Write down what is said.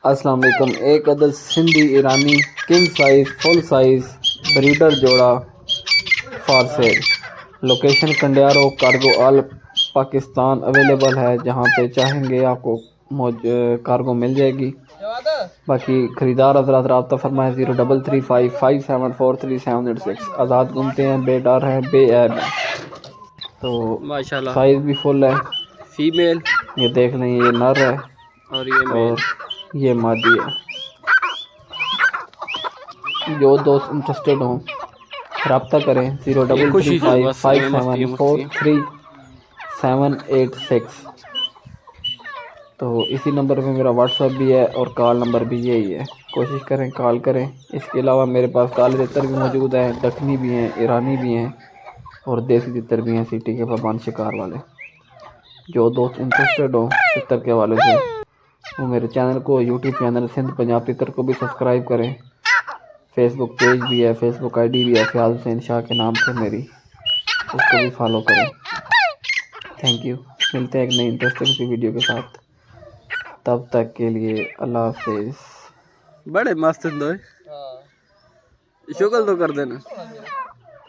अस्सलाम वालेकुम। एक अदद Sindhi Irani king size full size breeder जोड़ा for sale. Location Kandiaro cargo all Pakistan available है। जहाँ पे चाहेंगे आपको कार्गो मिल जाएगी। बाकी खरीदार हजरात रब्ता फरमाए 0335574376। आज़ाद घूमते हैं, बेडार हैं, बेऐब हैं। तो माशाल्लाह साइज भी फुल है। फीमेल ये देख लें, ये नर है और ये मेल। और ये मादी है। जो दोस्त इंटरेस्टेड हों रब्ता करें ये खुशी जो बस मस्ती है मस्ती है। 0335743786। तो इसी नंबर पे मेरा व्हाट्सअप भी है और कॉल नंबर भी यही है। कोशिश करें कॉल करें। इसके अलावा मेरे पास काले तितर भी मौजूद हैं, दखनी भी हैं, ईरानी भी हैं और देसी तितर भी हैं, सिटी के पाबंद शिकार वाले। जो दोस्त इंटरेस्टेड हो तितर के हवाले से वो मेरे चैनल को, यूट्यूब चैनल सिंध पंजाब तितर को भी सब्सक्राइब करें। फेसबुक पेज भी है, फेसबुक आईडी भी है फयाज हुसैन शाह के नाम से मेरी, उसको भी फॉलो करें। Thank you. मिलते हैं एक नई इंटरेस्टिंग सी वीडियो के साथ। तब तक के लिए अल्लाह हाफिज़। बड़े मस्त हैं दो। शुक्र तो कर देना।